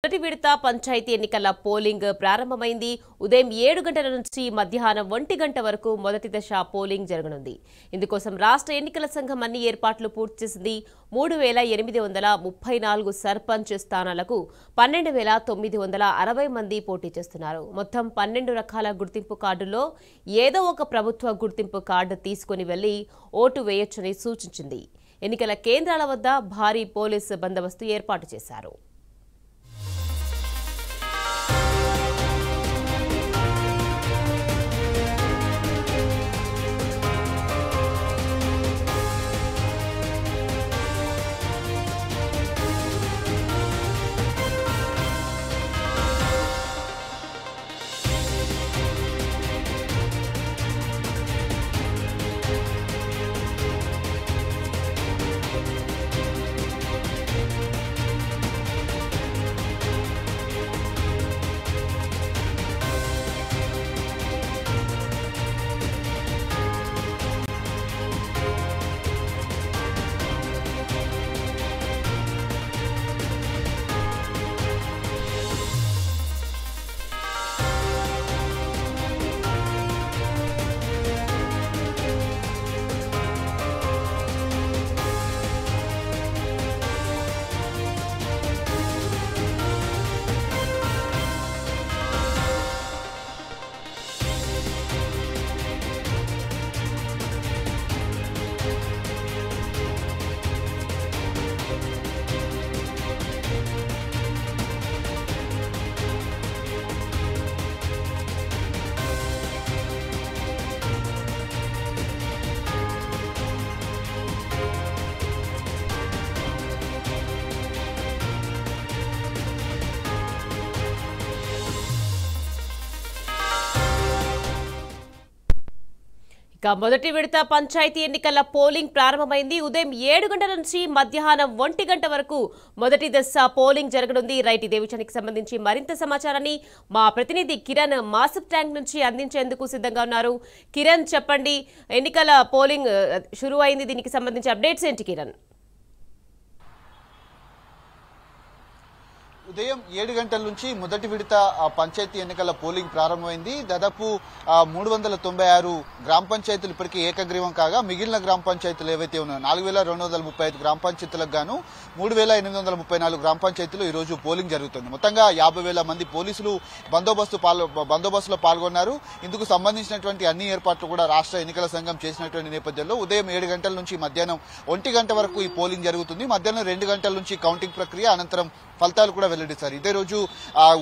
మొదటి విడత పంచాయతీ ఎన్నికల పోలింగ్ ప్రారంభమైంది. ఉదయం 7 గంటల నుంచి మధ్యాహ్నం 1 గంట వరకు మొదటి దశ పోలింగ్ జరగనుంది. ఇందుకోసం రాష్ట్ర ఎన్నికల సంఘం అన్ని ఏర్పాట్లు పూర్తి చేసింది. 3834 సర్పంచ్ స్థానాలకు 12960 మంది పోటీ చేస్తున్నారు. మొత్తం 12 రకాల గుర్తింపు కార్డుల్లో ఏదో ఒక ప్రభుత్వ గుర్తింపు కార్డు తీసుకుని వెళ్లి ఓటు వేయొచ్చని సూచించింది. ఎన్నికల కేంద్రాల వద్ద భారీ పోలీసు బందోబస్తు ఏర్పాటు చేశారు. మొదటి విడత పంచాయతీ ఎన్నికల పోలింగ్ ప్రారంభమైంది. ఉదయం 7 గంటల నుంచి మధ్యాహ్నం 1 గంట వరకు మొదటి దశ పోలింగ్ జరగనుంది. రైట్, ఇదే విషయానికి సంబంధించి మరింత సమాచారాన్ని మా ప్రతినిధి కిరణ్ మాసిఫ్ ట్యాంక్ నుంచి అందించేందుకు సిద్ధంగా ఉన్నారు. కిరణ్, చెప్పండి, ఎన్నికల పోలింగ్ షురూ అయింది, దీనికి సంబంధించి అప్డేట్స్ ఏంటి కిరణ్? ఉదయం 7 గంటల నుంచి మొదటి విడత పంచాయతీ ఎన్నికల పోలింగ్ ప్రారంభమైంది. దాదాపు 396 గ్రామ పంచాయతీలు ఇప్పటికీ ఏకగ్రీవం కాగా మిగిలిన గ్రామ పంచాయతీలు ఏవైతే ఉన్నాయో 4235 గ్రామ పంచాయతీలకు గాను 3834 గ్రామ పంచాయతీలు ఈ రోజు పోలింగ్ జరుగుతుంది. మొత్తంగా 50,000 మంది పోలీసులు బందోబస్తులో పాల్గొన్నారు. ఇందుకు సంబంధించినటువంటి అన్ని ఏర్పాట్లు కూడా రాష్ట్ర ఎన్నికల సంఘం చేసినటువంటి నేపథ్యంలో ఉదయం 7 గంటల నుంచి మధ్యాహ్నం 1 గంట వరకు ఈ పోలింగ్ జరుగుతుంది. మధ్యాహ్నం 2 గంటల నుంచి కౌంటింగ్ ప్రక్రియ, అనంతరం ఫలితాలు కూడా వెల్లడిస్తారు. ఇదే రోజు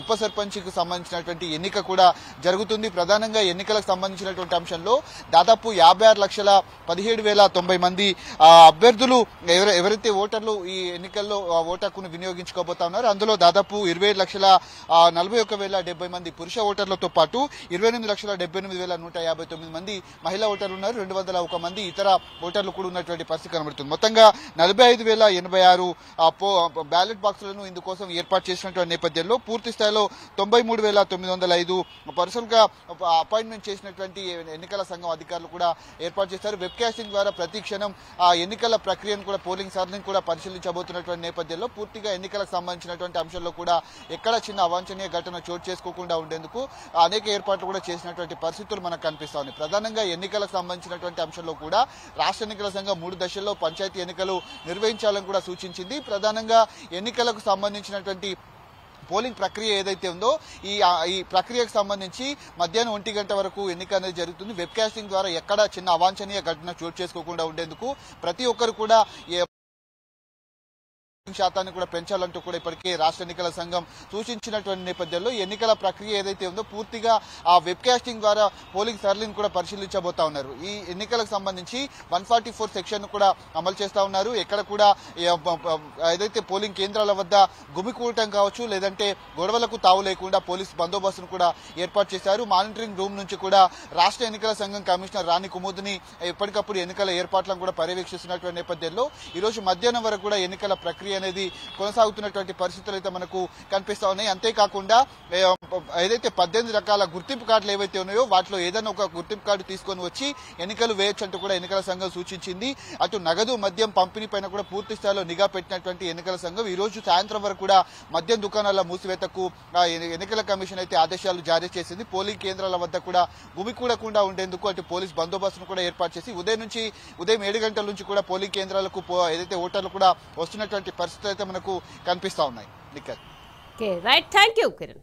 ఉప సర్పంచ్కి సంబంధించినటువంటి ఎన్నిక కూడా జరుగుతుంది. ప్రధానంగా ఎన్నికలకు సంబంధించినటువంటి అంశంలో దాదాపు 56,17,090 మంది అభ్యర్థులు ఎవరైతే ఓటర్లు ఈ ఎన్నికల్లో ఓటు హక్కును వినియోగించుకోబోతా ఉన్నారు. అందులో దాదాపు 27,41,070 మంది పురుష ఓటర్లతో పాటు 28,78,159 మంది మహిళా ఓటర్లు ఉన్నారు. 201 మంది ఇతర ఓటర్లు కూడా ఉన్నటువంటి పరిస్థితి కనబడుతుంది. మొత్తంగా 45,086 బ్యాలెట్ బాక్సులను ఇందుకోసం ఏర్పాటు చేసినటువంటి నేపథ్యంలో పూర్తి స్థాయిలో 93,905 పర్సనల్ గా అపాయింట్మెంట్ చేసినటువంటి ఎన్నికల సంఘం అధికారులు కూడా ఏర్పాటు చేశారు. వెబ్ కాస్టింగ్ ద్వారా ప్రతి క్షణం ఎన్నికల ప్రక్రియను కూడా పోలింగ్ సాధనను కూడా పరిశీలించబోతున్నటువంటి నేపథ్యంలో పూర్తిగా ఎన్నికలకు సంబంధించినటువంటి అంశంలో కూడా ఎక్కడ చిన్న అవాంఛనీయ ఘటన చోటు చేసుకోకుండా ఉండేందుకు అనేక ఏర్పాట్లు కూడా చేసినటువంటి పరిస్థితులు మనకు కనిపిస్తా ఉన్నాయి. ప్రధానంగా ఎన్నికలకు సంబంధించినటువంటి అంశంలో కూడా రాష్ట్ర ఎన్నికల సంఘం 3 దశల్లో పంచాయతీ ఎన్నికలు నిర్వహించాలని కూడా సూచించింది. ప్రధానంగా ఎన్నికలకు సంబంధించినటువంటి పోలింగ్ ప్రక్రియ ఏదైతే ఉందో ఈ ప్రక్రియకు సంబంధించి మధ్యాహ్నం 1 గంట వరకు ఎన్నిక అనేది జరుగుతుంది. వెబ్ కాస్టింగ్ ద్వారా ఎక్కడ చిన్న అవాంఛనీయ ఘటన చోటు చేసుకోకుండా ఉండేందుకు ప్రతి ఒక్కరు కూడా శాతాన్ని కూడా పెంచాలంటూ కూడా ఇప్పటికే రాష్ట్ర ఎన్నికల సంఘం సూచించినటువంటి నేపథ్యంలో ఎన్నికల ప్రక్రియ ఏదైతే ఉందో పూర్తిగా ఆ వెబ్ కాస్టింగ్ ద్వారా పోలింగ్ సరళిని కూడా పరిశీలించబోతా ఉన్నారు. ఈ ఎన్నికలకు సంబంధించి 144 సెక్షన్ కూడా అమలు చేస్తా ఉన్నారు. ఎక్కడ కూడా ఏదైతే పోలింగ్ కేంద్రాల వద్ద గుమికూడటం కావచ్చు, లేదంటే గొడవలకు తావు లేకుండా పోలీసు బందోబస్తును కూడా ఏర్పాటు చేశారు. మానిటరింగ్ రూమ్ నుంచి కూడా రాష్ట్ర ఎన్నికల సంఘం కమిషనర్ రాణి కుముద్ని ఎప్పటికప్పుడు ఎన్నికల ఏర్పాట్లను కూడా పర్యవేక్షిస్తున్నటువంటి నేపథ్యంలో ఈ రోజు మధ్యాహ్నం వరకు కూడా ఎన్నికల ప్రక్రియ అనేది కొనసాగుతున్నటువంటి పరిస్థితులు అయితే మనకు కనిపిస్తా ఉన్నాయి. అంతేకాకుండా ఏదైతే 18 రకాల గుర్తింపు కార్డులు ఏవైతే ఉన్నాయో వాటిలో ఏదైనా ఒక గుర్తింపు కార్డు తీసుకొని వచ్చి ఎన్నికలు వేయొచ్చు అంటూ కూడా ఎన్నికల సంఘం సూచించింది. అటు నగదు మద్యం పంపిణీ పైన కూడా పూర్తి స్థాయిలో నిఘా పెట్టినటువంటి ఎన్నికల సంఘం ఈ రోజు సాయంత్రం వరకు కూడా మద్యం దుకాణాల మూసివేతకు ఎన్నికల కమిషన్ అయితే ఆదేశాలు జారీ చేసింది. పోలింగ్ కేంద్రాల వద్ద కూడా గుమికూడకుండా ఉండేందుకు అటు పోలీస్ బందోబస్తును కూడా ఏర్పాటు చేసి ఉదయం 7 గంటల నుంచి కూడా పోలింగ్ కేంద్రాలకు ఏదైతే ఓటర్లు కూడా వస్తున్నటువంటి పరిస్థితులు అయితే మనకు కనిపిస్తా ఉన్నాయి. Right, thank you Kiran.